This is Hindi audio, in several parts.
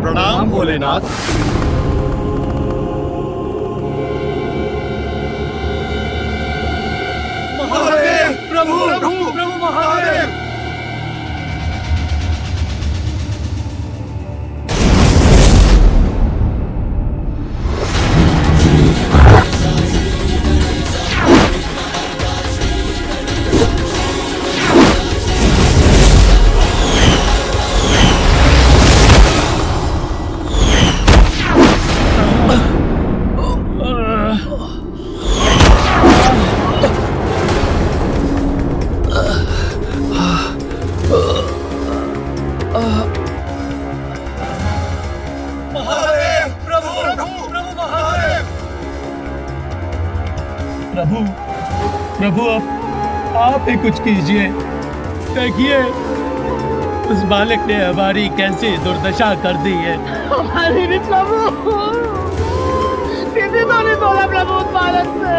प्रणाम भोलेनाथ। महादेव! प्रभु प्रभु प्रभु महादेव! प्रभु प्रभु अब आप ही कुछ कीजिए। देखिए उस बालक ने हमारी कैसी दुर्दशा कर दी है। हमारी भी प्रभु किसी तो नहीं बोला प्रभु उस बालक से।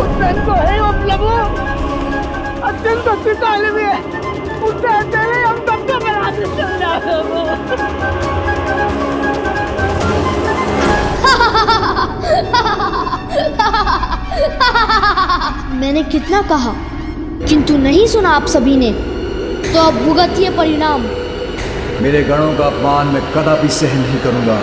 उससे तो है वो प्रभु अत्यंत शक्तिशाली भी है। उससे अकेले हम सबको बराबर चल जाए। मैंने कितना कहा किंतु नहीं सुना आप सभी ने, तो अब भुगतिए परिणाम। मेरे गणों का अपमान मैं कदापि सहन नहीं करूंगा।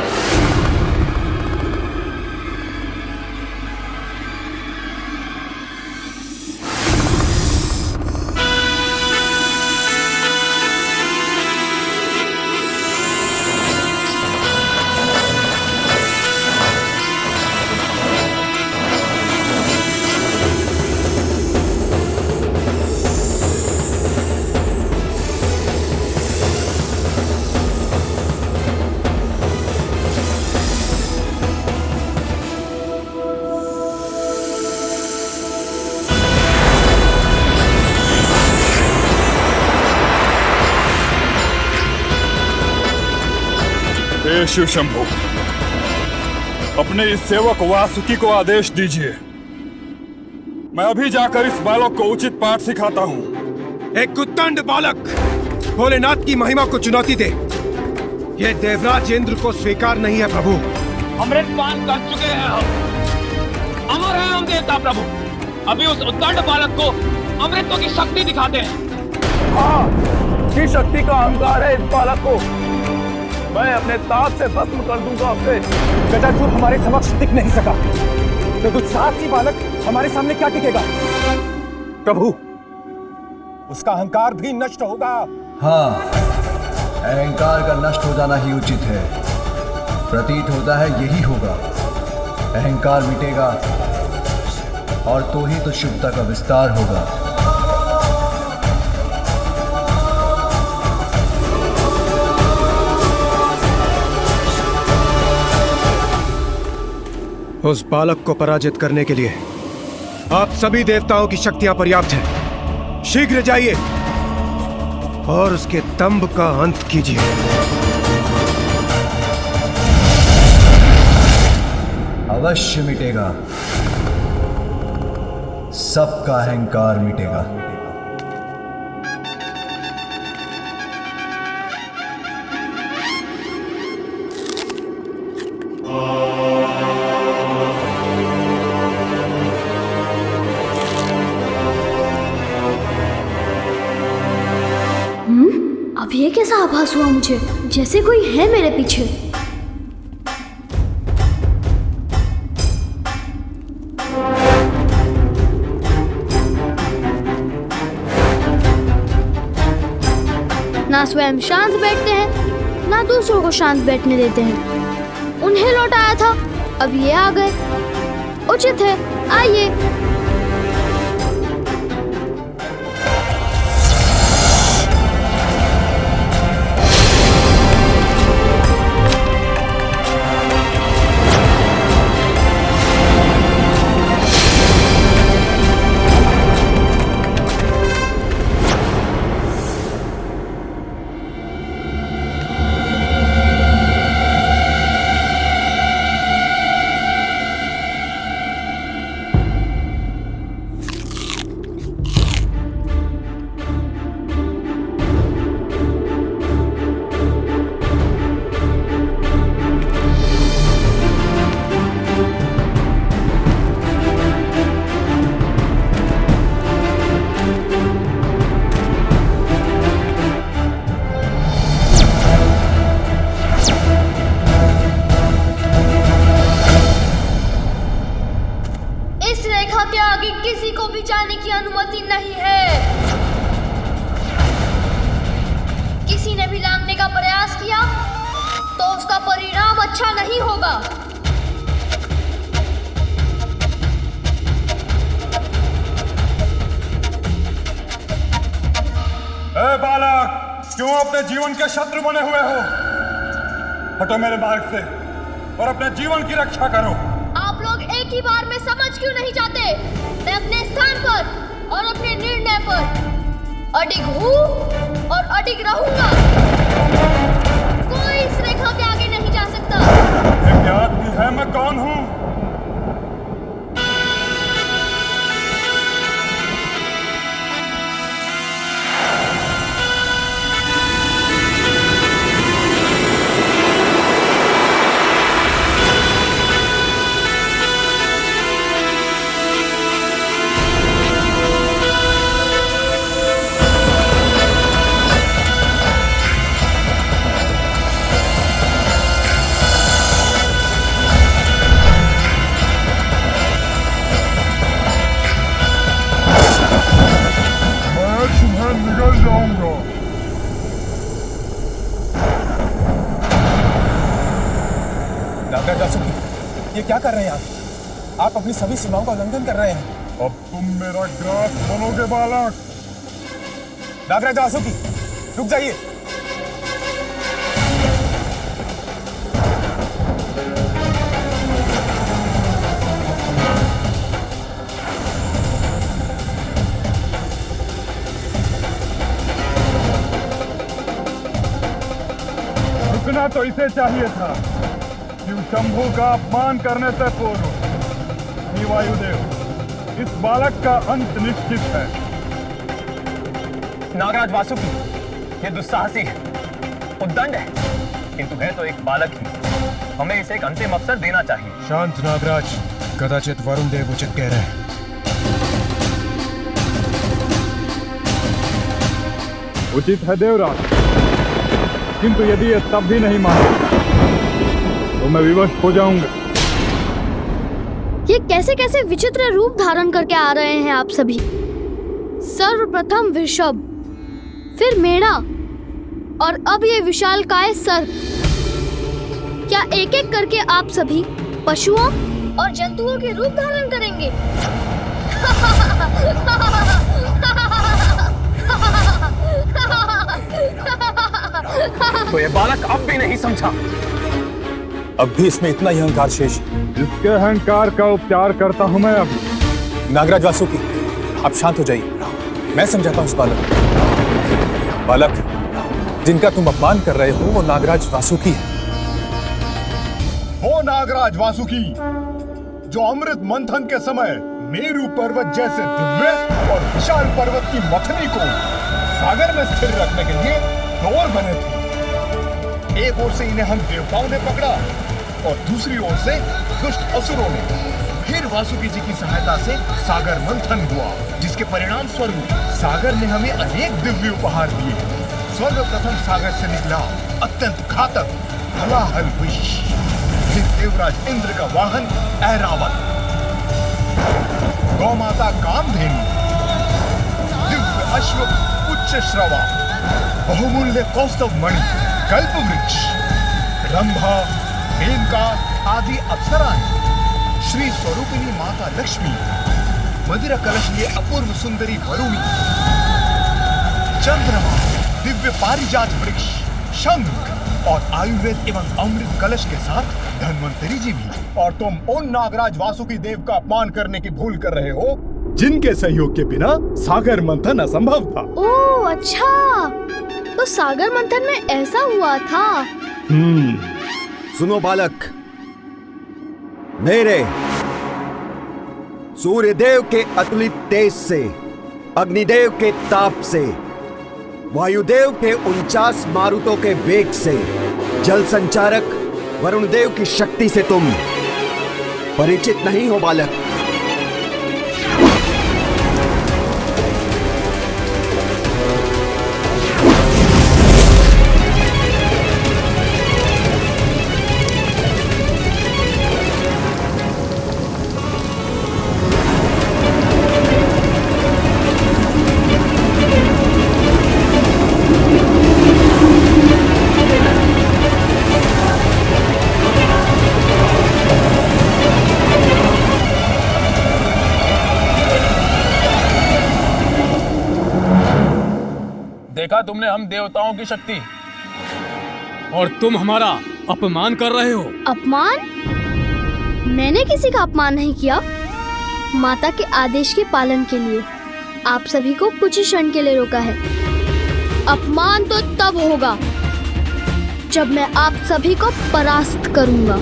हे शिव शंभु, अपने इस सेवक वासुकी को आदेश दीजिए। मैं अभी जाकर इस बालक को उचित पाठ सिखाता हूँ। एक कुत्तंड बालक भोलेनाथ की महिमा को चुनौती दे, यह देवराज इंद्र को स्वीकार नहीं है प्रभु। अमृतपान कर चुके हैं हम, अमर है हम देवता प्रभु। अभी उस उद्दंड बालक को अमृतों की शक्ति दिखाते हैं। हाँ, की शक्ति का अहंकार है इस बालक को। मैं अपने ताप से भस्म कर दूंगा उसे। गजासुर हमारे समक्ष टिक नहीं सका, तो दुस्साहसी बालक हमारे सामने क्या टिकेगा? प्रभु, उसका अहंकार भी नष्ट होगा। हाँ, अहंकार का नष्ट हो जाना ही उचित है। प्रतीत होता है यही होगा। अहंकार मिटेगा और तो ही तो शुभता का विस्तार होगा। उस बालक को पराजित करने के लिए आप सभी देवताओं की शक्तियां पर्याप्त हैं। शीघ्र जाइए और उसके दंभ का अंत कीजिए। अवश्य मिटेगा, सबका अहंकार मिटेगा। अब ये कैसा आभास हुआ मुझे, जैसे कोई है मेरे पीछे। ना स्वयं शांत बैठते हैं, ना दूसरों को शांत बैठने देते हैं। उन्हें लौटाया था, अब ये आ गए। उचित है, आइए। रहूंगा। ए बालक, क्यों अपने जीवन के शत्रु बने हुए हो? हटो मेरे मार्ग से और अपने जीवन की रक्षा करो। आप लोग एक ही बार में समझ क्यों नहीं जाते? मैं अपने स्थान पर और अपने निर्णय पर अडिग हूँ और अडिग रहूंगा। कोई इस रेखा के आगे नहीं जा सकता। ये ज्ञात भी है मैं कौन हूँ? निकल जाऊंगा। नागराज वासुकी, ये क्या कर रहे हैं आप अपनी सभी सीमाओं का उल्लंघन कर रहे हैं। अब तुम मेरा ग्रास बनोगे बालक। नागराज वासुकी, रुक जाइए। रुकना तो इसे चाहिए था। शिव शंभू का अपमान करने से पूर्व हे वायुदेव, इस बालक का अंत निश्चित है। नागराज वासुकी, ये दुस्साहसी है, उद्दंड है, किंतु है तो एक बालक ही। हमें इसे एक अंतिम अवसर देना चाहिए। शांत नागराज, कदाचित वरुण देव उचित कह रहे हैं। उचित है देवराज, किंतु यदि ये तब भी नहीं माने तो मैं विवश हो जाऊंगा। ये कैसे कैसे विचित्र रूप धारण करके आ रहे हैं आप सभी। सर्वप्रथम वृषभ, फिर मेढ़ा और अब ये विशालकाय सर्प। क्या एक एक करके आप सभी पशुओं और जंतुओं के रूप धारण करेंगे? तो ये बालक अब भी नहीं समझा। अब भी इसमें इतना ही अहंकार शेष है। इसके अहंकार का उपचार करता हूं मैं अब। नागराज वासुकी, आप शांत हो जाइए, मैं समझाता हूं इस बालक। जिनका तुम अपमान कर रहे हो वो नागराज वासुकी है। वो नागराज वासुकी जो अमृत मंथन के समय मेरू पर्वत जैसे दिव्य और विशाल पर्वत की मथनी को सागर में स्थिर रखने के लिए दो ओर बने थे। एक ओर से इन्हें हम देवताओं ने पकड़ा और दूसरी ओर से दुष्ट असुरों ने। फिर वासुकी जी की सहायता से सागर मंथन हुआ, जिसके परिणाम स्वरूप सागर ने हमें अनेक दिव्य उपहार दिए। सर्वप्रथम सागर से निकला अत्यंत घातक हलाहल विष, फिर देवराज इंद्र का वाहन ऐरावत, गौमाता कामधेनु, दिव्य अश्व उच्च श्रवा, बहुमूल्य कौस्तभ मणि, कल्प वृक्ष, रंभा, मेनका आदि अप्सराएं, श्री स्वरूपिणी माता लक्ष्मी, मदिरा कलश लिए अपूर्व सुंदरी वरुणी, चंद्रमा, दिव्य पारिजात वृक्ष, शंख और आयुर्वेद एवं अमृत कलश के साथ धन्वंतरी जी भी। और तुम उन नागराज वासुकी देव का अपमान करने की भूल कर रहे हो जिनके सहयोग के बिना सागर मंथन असंभव था। ओह अच्छा, तो सागर मंथन में ऐसा हुआ था। सुनो बालक, मेरे सूर्यदेव के अतुलित तेज से, अग्निदेव के ताप से, वायुदेव के 49 मारुतों के वेग से, जल संचारक वरुण देव की शक्ति से तुम परिचित नहीं हो बालक। देखा तुमने हम देवताओं की शक्ति। और तुम हमारा अपमान कर रहे हो। अपमान? मैंने किसी का अपमान नहीं किया। माता के आदेश के पालन के लिए आप सभी को कुछ ही क्षण के लिए रोका है। अपमान तो तब होगा जब मैं आप सभी को परास्त करूंगा।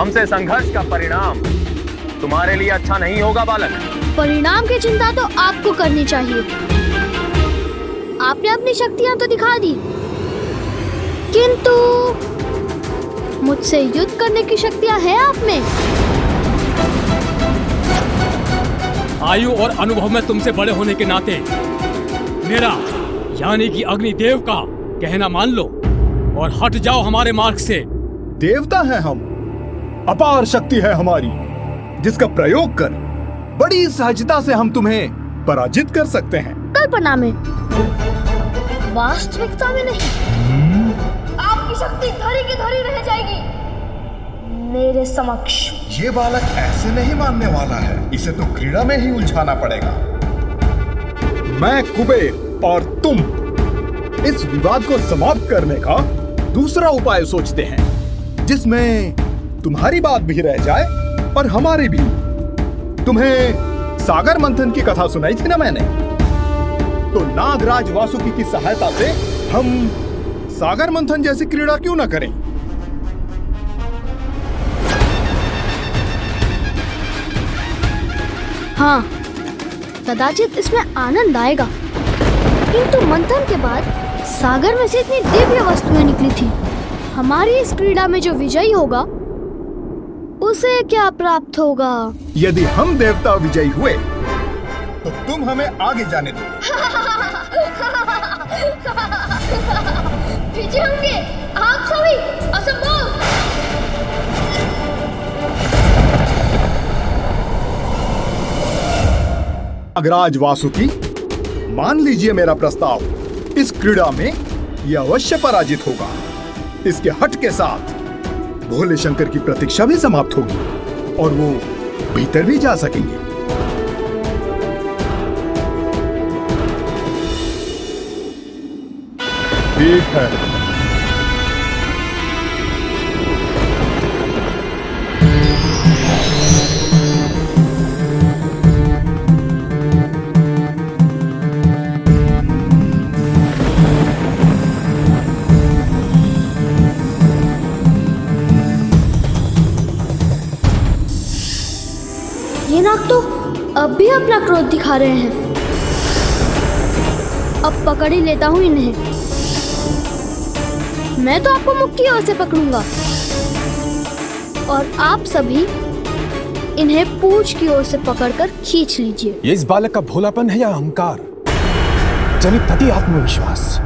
हमसे संघर्ष का परिणाम तुम्हारे लिए अच्छा नहीं होगा बालक। परिणाम की चिंता तो आपको करनी चाहिए। आपने अपनी शक्तियां तो दिखा दी, किंतु मुझसे युद्ध करने की शक्तियां हैं आप में। आयु और अनुभव में तुमसे बड़े होने के नाते मेरा यानी कि अग्निदेव का कहना मान लो और हट जाओ हमारे मार्ग से। देवता है हम, अपार शक्ति है हमारी, जिसका प्रयोग कर बड़ी सहजता से हम तुम्हें पराजित कर सकते हैं। कल्पना में, वास्तविकता में नहीं। आपकी शक्ति धरी की धरी रह जाएगी मेरे समक्ष। ये बालक ऐसे नहीं मानने वाला है, इसे तो क्रीड़ा में ही उलझाना पड़ेगा। मैं कुबेर और तुम इस विवाद को समाप्त करने का दूसरा उपाय सोचते हैं, जिसमें तुम्हारी बात भी रह जाए और हमारी भी। तुम्हें सागर मंथन की कथा सुनाई थी ना मैंने, तो नागराज वासुकी की सहायता से हम सागर मंथन जैसी क्रीड़ा क्यों न करें? हाँ, कदाचित इसमें आनंद आएगा, किंतु मंथन के बाद सागर में से इतनी दिव्य वस्तुएं निकली थी। हमारी इस क्रीड़ा में जो विजयी होगा उसे क्या प्राप्त होगा? यदि हम देवता विजयी हुए तो तुम हमें आगे जाने दो। विजय होंगे आप सभी? असंभव। नागराज वासुकी, मान लीजिए मेरा प्रस्ताव। इस क्रीड़ा में यह अवश्य पराजित होगा। इसके हट के साथ भोले शंकर की प्रतीक्षा भी समाप्त होगी और वो भीतर भी जा सकेंगे। ठीक है। ये नाग तो अब भी अपना क्रोध दिखा रहे हैं। अब पकड़ ही लेता हूँ इन्हें। मैं तो आपको मुख की ओर से पकड़ूंगा और आप सभी इन्हें पूंछ की ओर से पकड़कर खींच लीजिए। ये इस बालक का भोलापन है या अहंकार? चलिए प्रति आत्मविश्वास।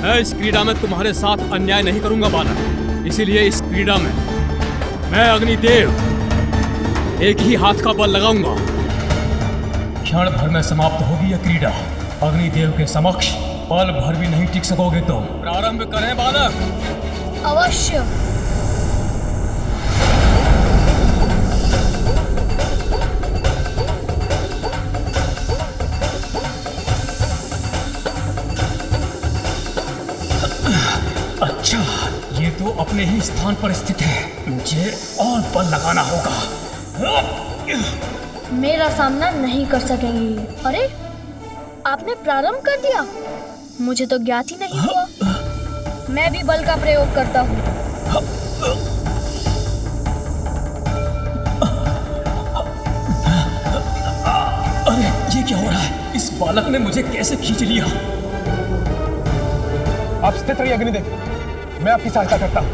मैं इस क्रीड़ा में तुम्हारे साथ अन्याय नहीं करूंगा बालक। इसीलिए इस क्रीड़ा में मैं अग्निदेव एक ही हाथ का बल लगाऊंगा। क्षण भर में समाप्त होगी यह क्रीड़ा। अग्निदेव के समक्ष पल भर भी नहीं टिक सकोगे तुम। प्रारंभ करें बालक। अवश्य। अच्छा, ये तो अपने ही स्थान पर स्थित है। मुझे और बल लगाना होगा। मेरा सामना नहीं कर सकेंगे। अरे, आपने प्रारंभ कर दिया। मुझे तो ज्ञात ही नहीं हुआ। मैं भी बल का प्रयोग करता हूँ। अरे, ये क्या हो रहा है? इस बालक ने मुझे कैसे खींच लिया? आप स्थित रहिए अग्निदेव, मैं आपकी सहायता करता हूं।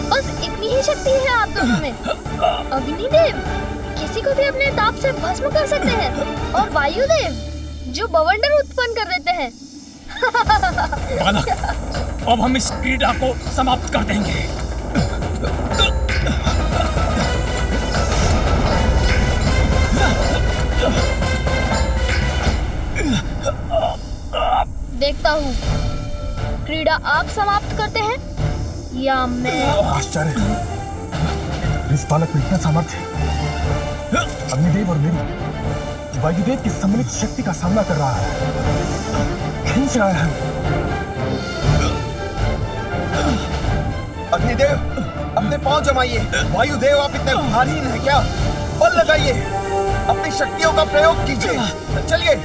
बस इतनी ही शक्ति है आप दोनों में। अग्निदेव किसी को भी अपने ताप से भस्म कर सकते हैं और वायुदेव जो बवंडर उत्पन्न कर देते हैं। बालक, अब हम इस क्रीड़ा को समाप्त कर देंगे। चाहता हूँ, क्रीड़ा आप समाप्त करते हैं या मैं? आश्चर्य, इस बालक में इतना सामर्थ्य। अग्निदेव और मेरी वायुदेव की सम्मिलित शक्ति का सामना कर रहा है, खींच रहा है। अग्निदेव, अपने पांव जमाइए। वायुदेव, आप इतने भारी हैं क्या? बल लगाइए, अपनी शक्तियों का प्रयोग कीजिए। चलिए।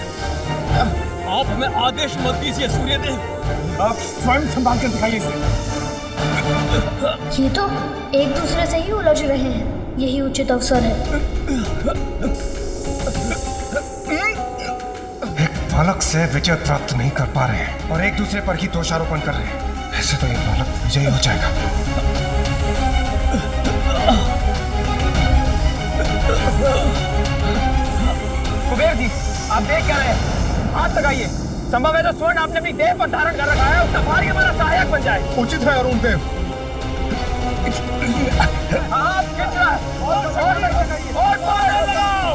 आप हमें आदेश मत दीजिए सूर्यदेव। आप स्वयं संभाल कर दिखाइए इसे। ये तो एक दूसरे से ही उलझ रहे हैं, यही उचित अवसर है। एक बालक से विजय प्राप्त नहीं कर पा रहे हैं और एक दूसरे पर ही दोषारोपण कर रहे हैं। ऐसे तो ये बालक विजयी हो जाएगा। कुबेर जी, आप देख क्या रहे हैं? हाथ लगाइए। संभव है तो स्वर्ण आपने अपनी देह पर धारण कर रखा है, उसका भाग्य हमारा सहायक बन जाए। उचित है अरुण देव। आप खींच रहा है। और बल लगाओ,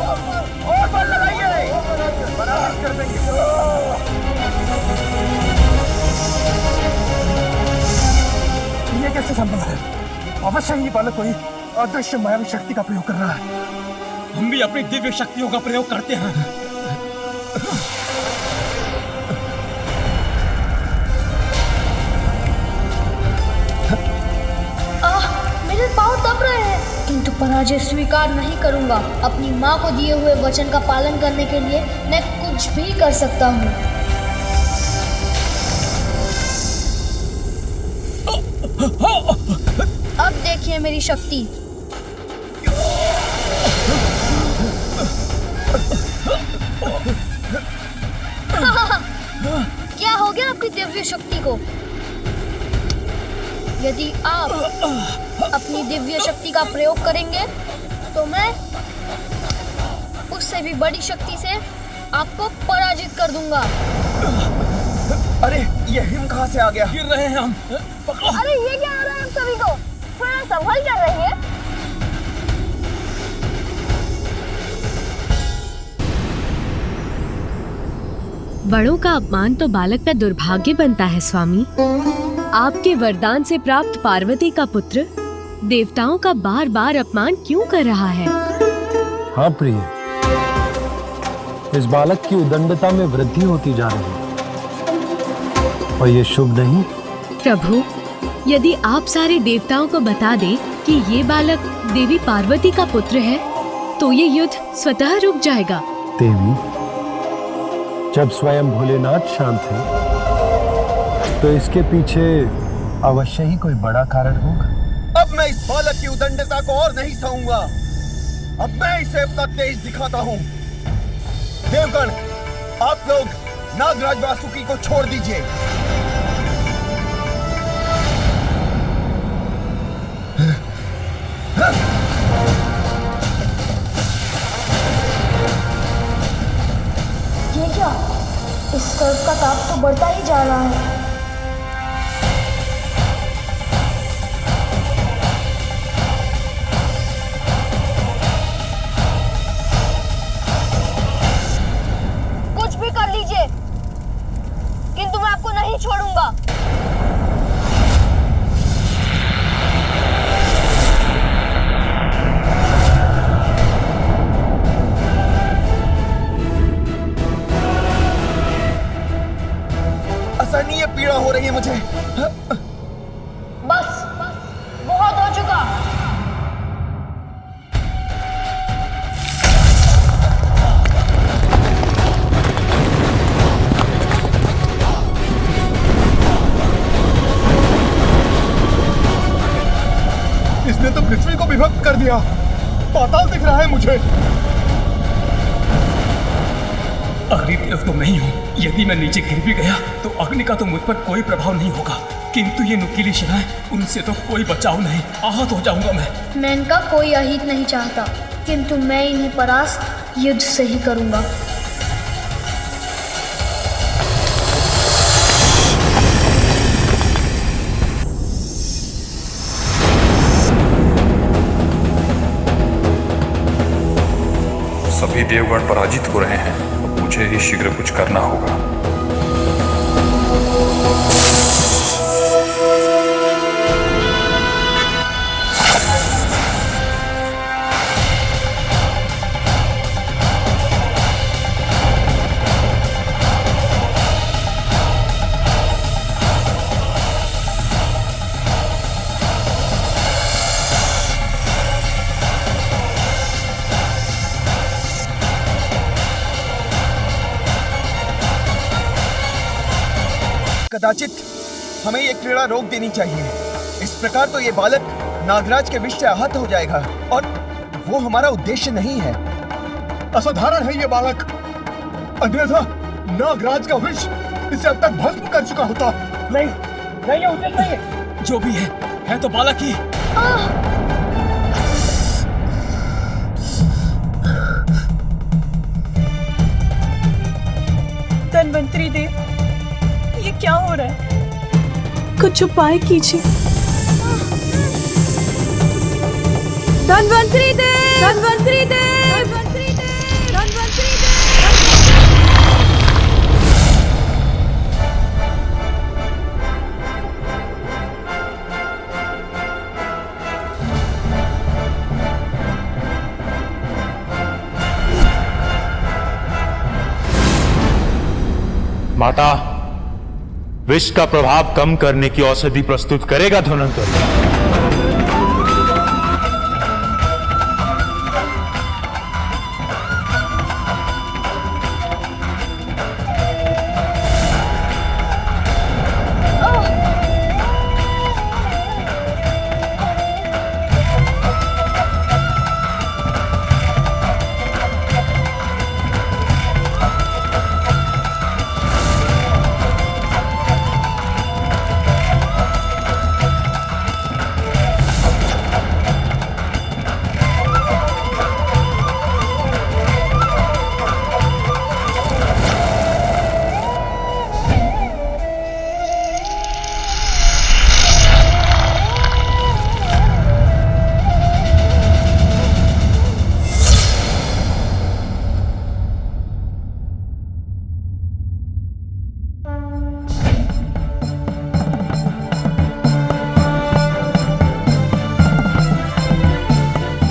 और बल लगाइए। बराबर कर देंगे। ये कैसे संभव है? अवश्य ही बालक कोई अदृश्य मायावी शक्ति का प्रयोग कर रहा है। हम भी अपनी दिव्य शक्तियों का प्रयोग करते हैं। मेरे पाँव दब रहे हैं, किंतु पराजय स्वीकार नहीं करूंगा। अपनी माँ को दिए हुए वचन का पालन करने के लिए मैं कुछ भी कर सकता हूँ। अब देखिए मेरी शक्ति। क्या हो गया आपकी दिव्य शक्ति को? यदि आप अपनी दिव्य शक्ति का प्रयोग करेंगे तो मैं उससे भी बड़ी शक्ति से आपको पराजित कर दूंगा। अरे, ये हिम कहाँ से आ गया? गिर रहे हैं हम। अरे ये क्या आ रहा है हम सभी को? थोड़ा संभल कर रहिए। बड़ों का अपमान तो बालक का दुर्भाग्य बनता है स्वामी। आपके वरदान से प्राप्त पार्वती का पुत्र देवताओं का बार बार अपमान क्यों कर रहा है? हाँ प्रिय, इस बालक की उदंडता में वृद्धि होती जा रही है और ये शुभ नहीं। प्रभु, यदि आप सारे देवताओं को बता दें कि ये बालक देवी पार्वती का पुत्र है, तो ये युद्ध स्वतः रुक जाएगा। देवी, जब स्वयं भोलेनाथ शांत है, तो इसके पीछे अवश्य ही कोई बड़ा कारण होगा। अब मैं इस बालक की उदंडता को और नहीं सहूंगा। अब मैं इसे अपना तेज दिखाता हूँ। देवगण, आप लोग नागराज वासुकी को छोड़ दीजिए। ये क्या? इस सर्प का ताप तो बढ़ता ही जा रहा है। कुछ भी कर लीजिए, किंतु मैं आपको नहीं छोड़ूंगा। असहनीय पीड़ा हो रही है मुझे। बस बहुत हो चुका। इसने तो पृथ्वी को विभक्त कर दिया। पाताल दिख रहा है मुझे। अग्निदेव तो नहीं हूँ। यदि मैं नीचे गिर भी गया तो अग्नि का तो मुझ पर कोई प्रभाव नहीं होगा, किंतु ये नुकीली शिलाएं, उनसे तो कोई बचाव नहीं। आहत हो जाऊंगा मैं इनका कोई अहित नहीं चाहता, किंतु मैं इन्हें परास्त युद्ध से ही करूंगा। सभी देवगण पराजित हो रहे हैं, मुझे ही शीघ्र कुछ करना होगा। कदाचित हमें ये क्रीड़ा रोक देनी चाहिए। इस प्रकार तो ये बालक नागराज के विष से आहत हो जाएगा और वो हमारा उद्देश्य नहीं है। असाधारण है ये बालक, अन्यथा नागराज का विष इसे अब तक भस्म कर चुका होता। नहीं नहीं, ये उचित नहीं है। जो भी है तो बालक ही। धन्वंतरी देव, ये क्या हो रहा है? कुछ उपाय कीजिए। धन्वंतरी देव, धन्वंतरी देव, धन्वंतरी देव, धन्वंतरी देव। माता, विष का प्रभाव कम करने की औषधि प्रस्तुत करेगा धन्वंतरी।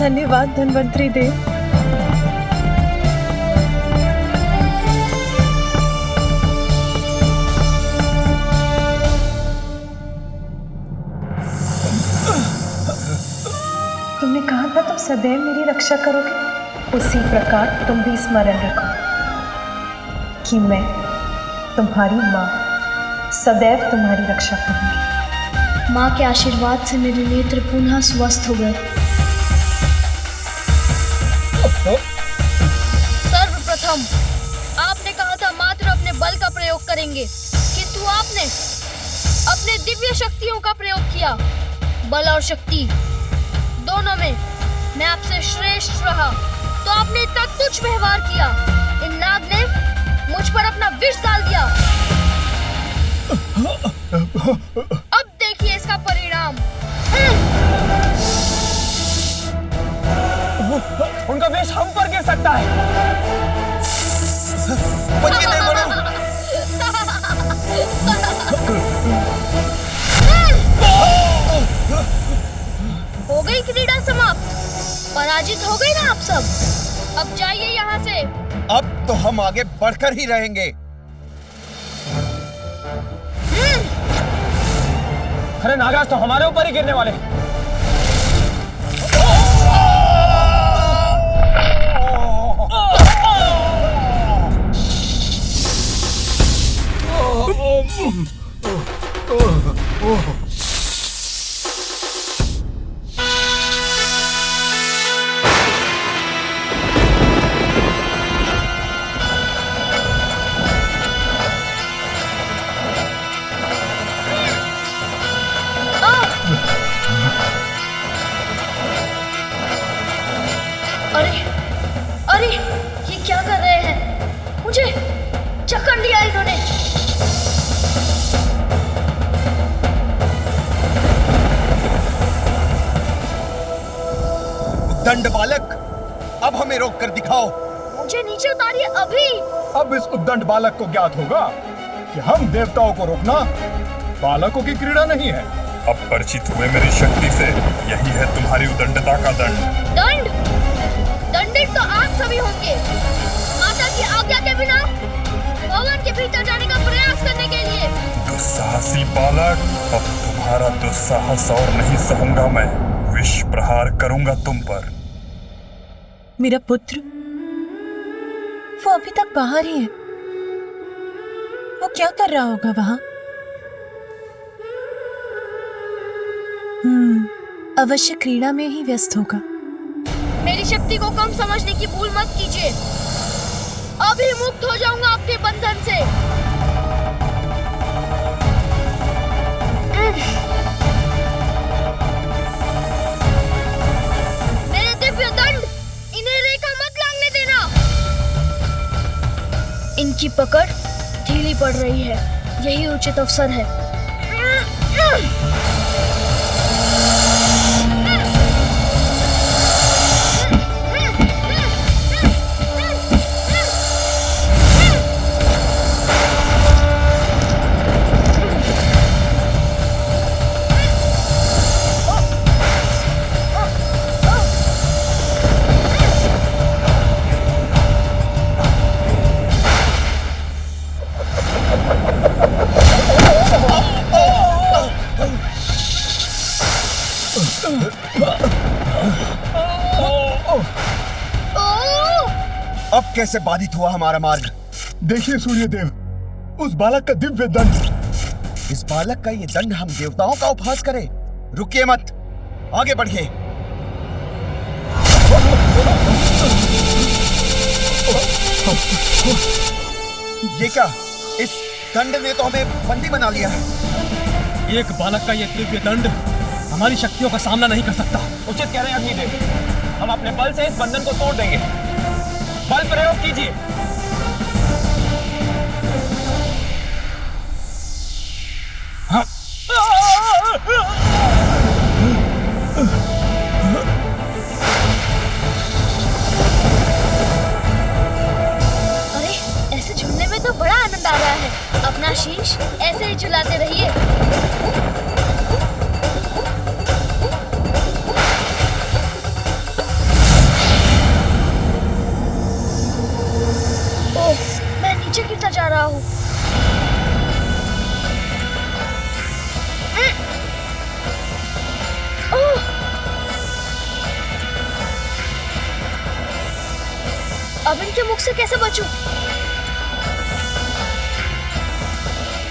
धन्यवाद धन्वंतरी देव। तुमने कहा था तुम सदैव मेरी रक्षा करोगे, उसी प्रकार तुम भी स्मरण रखो कि मैं तुम्हारी माँ सदैव तुम्हारी रक्षा करूंगी। माँ के आशीर्वाद से मेरे नेत्र पुनः स्वस्थ हो गए। सर्वप्रथम आपने कहा था मात्र अपने बल का प्रयोग करेंगे, किंतु आपने अपने दिव्य शक्तियों का प्रयोग किया। बल और शक्ति दोनों में मैं आपसे श्रेष्ठ रहा, तो आपने इतना तुच्छ व्यवहार किया। इन नाग ने मुझ पर अपना विष डाल दिया। अब देखिए इसका परिणाम। उनका विष हम पर गिर सकता है। बचिए देवगणों। हो गई क्रीड़ा समाप्त, पराजित हो गए ना आप सब। अब जाइए यहाँ से। अब तो हम आगे बढ़कर ही रहेंगे। अरे नागराज तो हमारे ऊपर ही गिरने वाले। अरे अरे, ये क्या कर रहे हैं? मुझे जकड़ लिया इन्होंने। दंड बालक, अब हमें रोक कर दिखाओ। मुझे नीचे उतारिए अभी। अब इस उद्दंड बालक को ज्ञात होगा कि हम देवताओं को रोकना बालकों की क्रीड़ा नहीं है। अब परिचित हुए मेरी शक्ति से, यही है तुम्हारी उदंडता का दंड। दंड? दंडित तो आप सभी होंगे। माता की आज्ञा के बिना भवन के भीतर जाने का प्रयास करने के लिए। दुस्साहसी बालक, अब तुम्हारा दुस्साहस और नहीं सहूंगा मैं। विष प्रहार करूंगा तुम पर। मेरा पुत्र, वो अभी तक बाहर ही है। वो क्या कर रहा होगा वहां? अवश्य क्रीड़ा में ही व्यस्त होगा। मेरी शक्ति को कम समझने की भूल मत कीजिए। अभी मुक्त हो जाऊंगा आपके बंधन से। मेरे दिव्य दंड, इन्हें रेखा मत लागने देना। इनकी पकड़ ढीली पड़ रही है, यही उचित अवसर है। अब कैसे बाधित हुआ हमारा मार्ग? देखिए सूर्यदेव, उस बालक का दिव्य दंड। इस बालक का ये दंड हम देवताओं का उपहास करे? रुकिए मत, आगे बढ़िए। ये क्या? इस दंड ने तो हमें बंदी बना लिया है। एक बालक का ये दिव्य दंड हमारी शक्तियों का सामना नहीं कर सकता। उचित कह रहे हैं अग्निदेव, हम अपने बल से इस बंधन को तोड़ देंगे। बल प्रयोग कीजिए। हाँ। अरे, ऐसे झूलने में तो बड़ा आनंद आ रहा है। अपना शीश ऐसे ही झुलाते रहिए। मैं नीचे गिरता जा रहा हूँ। अब इनके मुख से कैसे बचूं?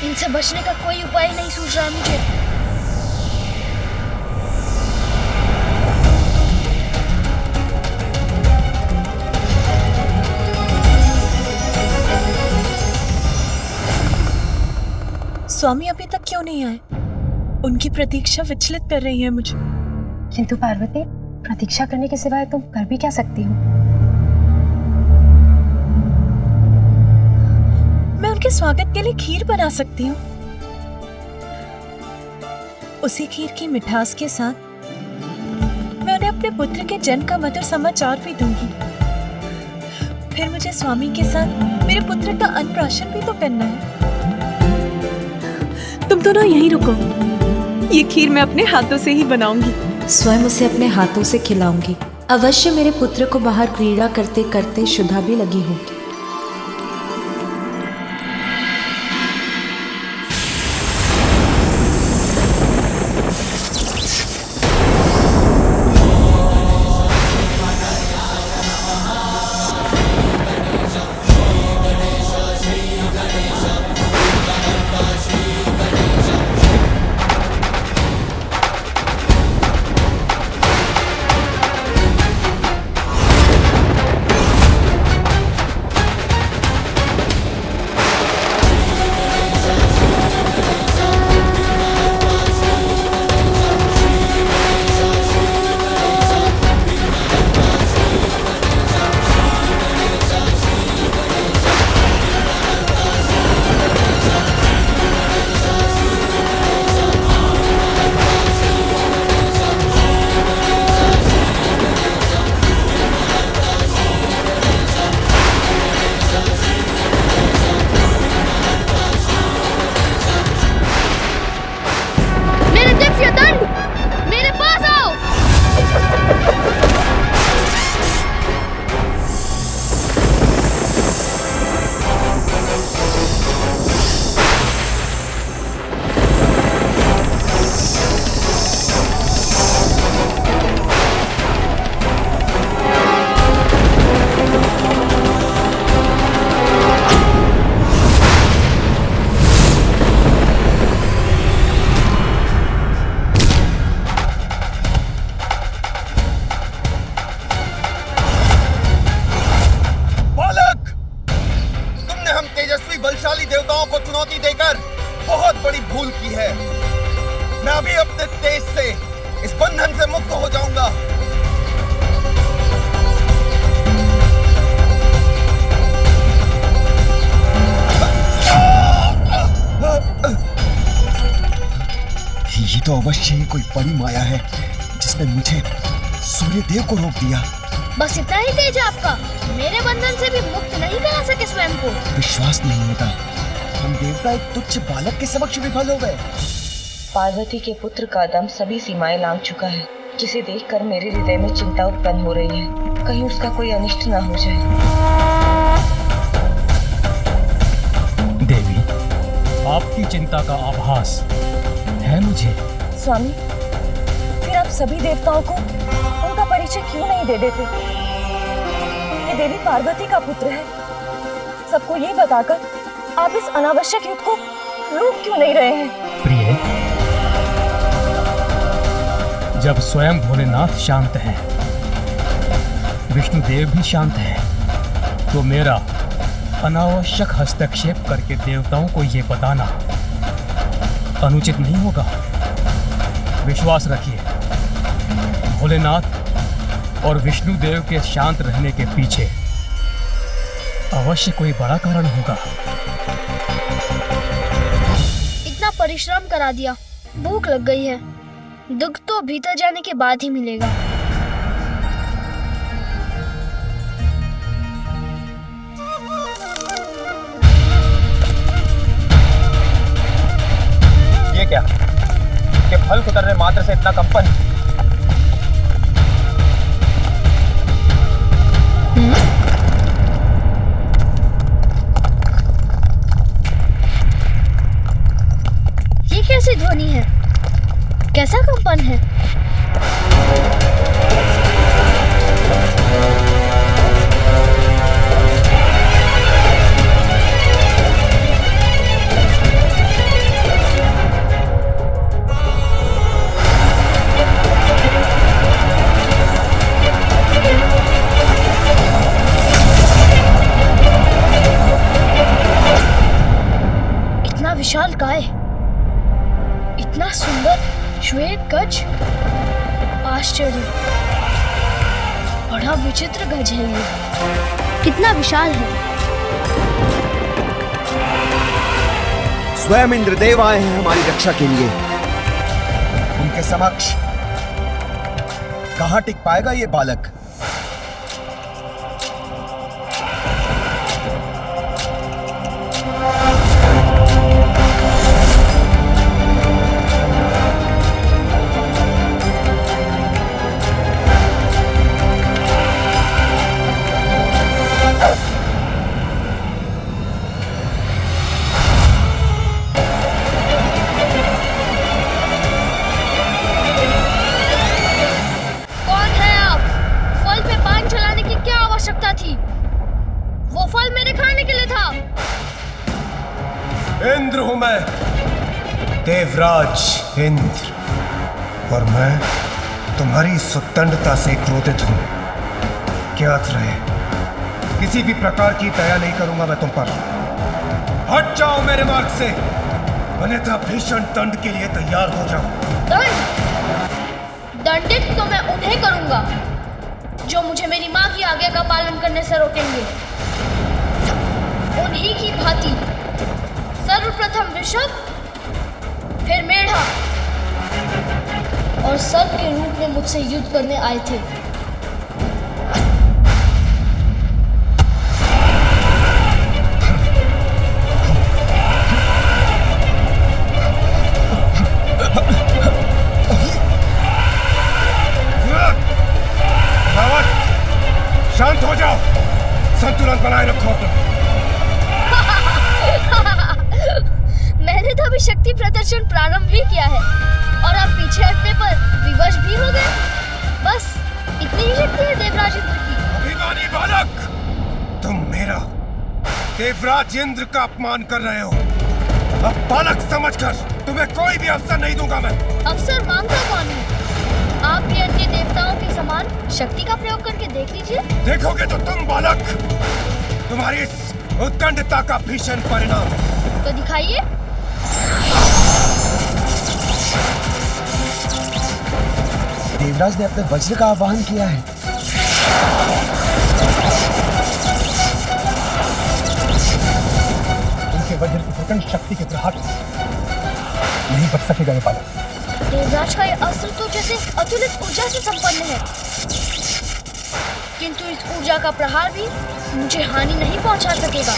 इनसे बचने का कोई उपाय नहीं सूझ रहा मुझे। स्वामी अभी तक क्यों नहीं आए? उनकी प्रतीक्षा विचलित कर रही है मुझे। किंतु पार्वती, प्रतीक्षा करने के सिवाय तुम कर भी क्या सकती हो? मैं उनके स्वागत के लिए खीर बना सकती हूँ। उसी खीर की मिठास के साथ मैं उन्हें अपने पुत्र के जन्म का मधुर समाचार भी दूंगी। फिर मुझे स्वामी के साथ मेरे पुत्र का अन्नप्राशन भी तो करना है। तुम दोनों यहीं रुको, ये खीर मैं अपने हाथों से ही बनाऊंगी। स्वयं उसे अपने हाथों से खिलाऊंगी। अवश्य मेरे पुत्र को बाहर क्रीड़ा करते करते शुदा भी लगी होगी। को चुनौती देकर बहुत बड़ी भूल की है। मैं अभी अपने तेज से इस बंधन से मुक्त हो जाऊंगा। ये तो अवश्य ही कोई बड़ी माया है जिसने मुझे सूर्यदेव को रोक दिया। बस इतना ही तेज है आपका? मेरे बंधन से भी मुक्त नहीं करा सके स्वयं को? विश्वास नहीं होता। हम देवता एक तुच्छ बालक के समक्ष विफल हो गए। पार्वती के पुत्र का दम सभी सीमाएं लांघ चुका है, जिसे देखकर मेरे हृदय में चिंता उत्पन्न हो रही है। कहीं उसका कोई अनिष्ट न हो जाए। देवी, आपकी चिंता का आभास है मुझे। स्वामी, फिर आप सभी देवताओं को उनका परिचय क्यों नहीं दे देते? ये देवी पार्वती का पुत्र है। सबको ये बताकर आप इस अनावश्यक युद्ध को रोक क्यों नहीं रहे हैं? प्रिय, जब स्वयं भोलेनाथ शांत है, विष्णुदेव भी शांत है, तो मेरा अनावश्यक हस्तक्षेप करके देवताओं को ये बताना अनुचित नहीं होगा। विश्वास रखिए, भोलेनाथ और विष्णुदेव के शांत रहने के पीछे अवश्य कोई बड़ा कारण होगा। इतना परिश्रम करा दिया, भूख लग गई है। दुख तो भीतर जाने के बाद ही मिलेगा। ये क्या कि फल कुतरने मात्र से इतना कंपन? ये कैसी ध्वनि है? कैसा कंपन है? इतना विशाल काय, इतना सुंदर श्वेत गज, आश्चर्य, बड़ा विचित्र गज है ये। कितना विशाल है। स्वयं इंद्रदेव आए हैं हमारी रक्षा के लिए। उनके समक्ष कहां टिक पाएगा ये बालक? थी, वो फल मेरे खाने के लिए था। इंद्र हूं मैं, देवराज इंद्र, और मैं तुम्हारी सुदंडता से क्रोधित हूं। ज्ञात रहे, किसी भी प्रकार की दया नहीं करूंगा मैं तुम पर। हट जाओ मेरे मार्ग से, अन्यथा भीषण दंड के लिए तैयार हो जाओ। दंडित तो मैं उन्हें करूंगा जो मुझे मेरी माँ की आज्ञा का पालन करने से रोकेंगे। उन्हीं की भांति सर्वप्रथम ऋषभ, फिर मेढ़ा, और सर्प के रूप में मुझसे युद्ध करने आए थे। शांत हो जाओ, संतुलन बनाए रखो। मैंने तो अभी शक्ति प्रदर्शन प्रारंभ ही किया है और आप पीछे हटने पर विवश भी हो गए। बस इतनी ही शक्ति है देवराज इंद्र की। अभिमानी बालक, तुम मेरा देवराज इंद्र का अपमान कर रहे हो। अब बालक समझकर तुम्हें कोई भी अवसर नहीं दूंगा मैं। अवसर मांगता कौन है? आप भी अन्य देवताओं के समान शक्ति का प्रयोग करके देख लीजिए। देखोगे तो तुम बालक, तुम्हारी उत्कंठता का भीषण परिणाम। तो दिखाइए। देवराज ने अपने वज्र का आवाहन किया है। उनके वज्र की प्रचंड शक्ति के प्रहार नहीं बच सकेगा ये बालक। देवराज का यह अस्त्र तो जैसे अतुलित ऊर्जा से संपन्न है, किंतु इस ऊर्जा का प्रहार भी मुझे हानि नहीं पहुंचा सकेगा।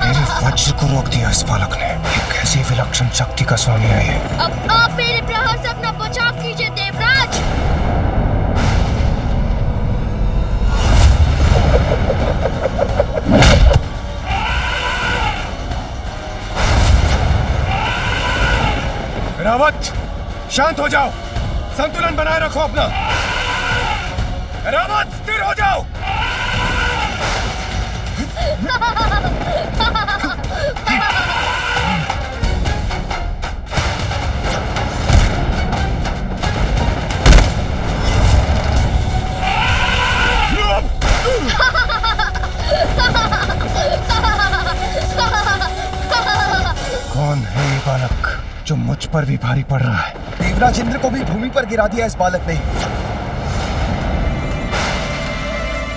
मेरे वज्र को रोक दिया इस बालक ने। एक ऐसी विलक्षण शक्ति का स्वामी है ये। अब आप मेरे प्रहार से अपना बचाव कीजिए देवराज। रावत, शांत हो जाओ, संतुलन बनाए रखो अपना। रावत, स्थिर हो जाओ। कौन है ये बालक जो मुझ पर भी भारी पड़ रहा है? देवराज इंद्र को भी भूमि पर गिरा दिया इस बालक ने।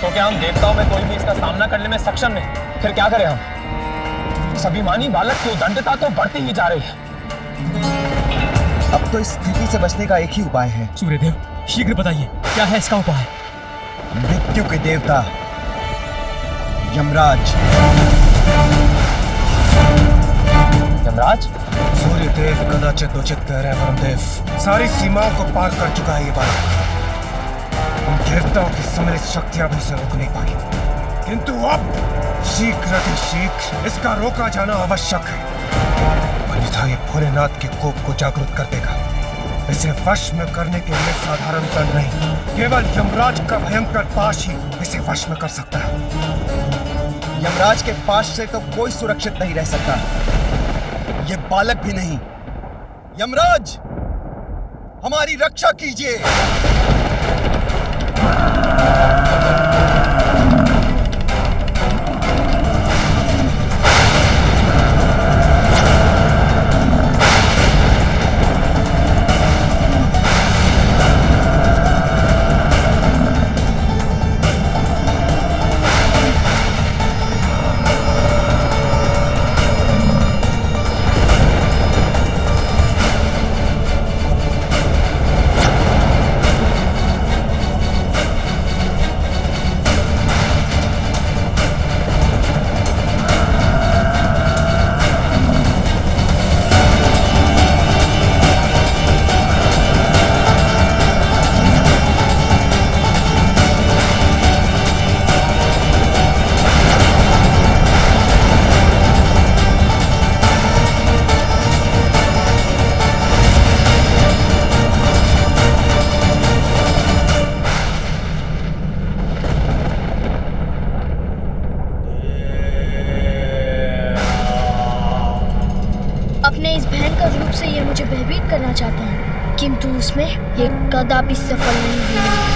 तो क्या हम देवताओं में कोई भी इसका सामना करने में सक्षम नहीं? फिर क्या करें हम? इस अभिमानी बालक की उदंडता तो बढ़ती ही जा रही है। अब तो इस स्थिति से बचने का एक ही उपाय है। सूर्यदेव, शीघ्र बताइए, क्या है इसका उपाय? मृत्यु के देवता यमराज। यमराज? सूर्यदेव कदाचित उचित कह रहे हैं वरुणदेव। सारी सीमाओं को पार कर चुका है ये बालक। उन देवताओं की सम्मिलित शक्तियां भी इसे रोक नहीं पाई, किंतु अब शीघ्र इसका रोका जाना आवश्यक है, अन्यथा ये भोलेनाथ के कोप को जागृत कर देगा। इसे वश में करने के लिए साधारण दंड नहीं, केवल यमराज का भयंकर पाश ही इसे वश में कर सकता है। यमराज के पाश से तो कोई सुरक्षित नहीं रह सकता, ये बालक भी नहीं। यमराज, हमारी रक्षा कीजिए। अपने इस भयंकर रूप से ये मुझे भयभीत करना चाहते हैं, किंतु उसमें ये कदापि सफल नहीं हुए।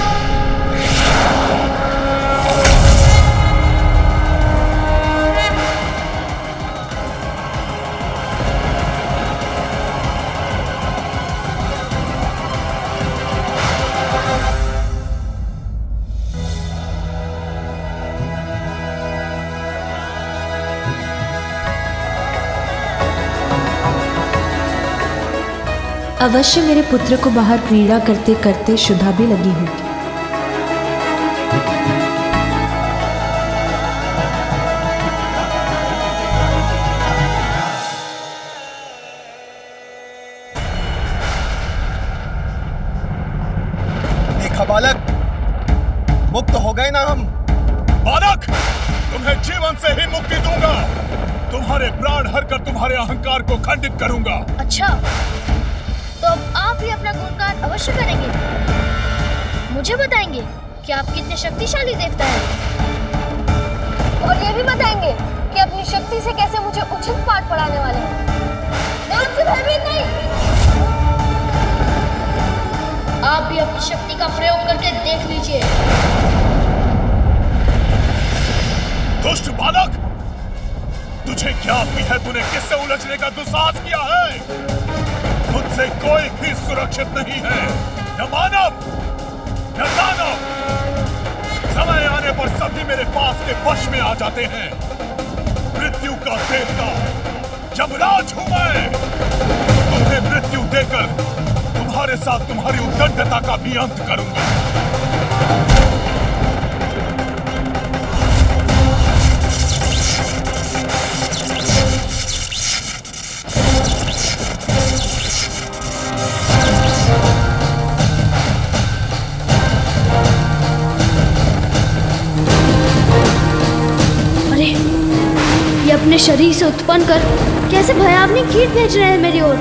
अवश्य मेरे पुत्र को बाहर क्रीड़ा करते करते शुद्धा भी लगी होगी। देखा बालक, मुक्त हो गए ना हम। बालक, तुम्हें जीवन से ही मुक्ति दूंगा। तुम्हारे प्राण हर कर तुम्हारे अहंकार को खंडित करूंगा। अच्छा, तो अब आप ही अपना गुणगान अवश्य करेंगे, मुझे बताएंगे कि आप कितने शक्तिशाली देवता हैं, और ये भी बताएंगे कि अपनी शक्ति से कैसे मुझे उचित पाठ पढ़ाने वाले हैं? मैं उनसे भयभीत नहीं। आप भी अपनी शक्ति का प्रयोग करके देख लीजिए। दुष्ट बालक, तुझे क्या भी है? तूने किससे उलझने का दुस्साहस किया है? तुझसे कोई भी सुरक्षित नहीं है, न मानव न दानव। समय आने पर सभी मेरे पास के वश में आ जाते हैं। मृत्यु का देवता यमराज हूं मैं। तुम्हें मृत्यु देकर तुम्हारे साथ तुम्हारी उद्दंडता का भी अंत करूंगा। अरे, ये अपने शरीर से उत्पन्न कर कैसे भयावनी कीट भेज रहे हैं मेरी ओर।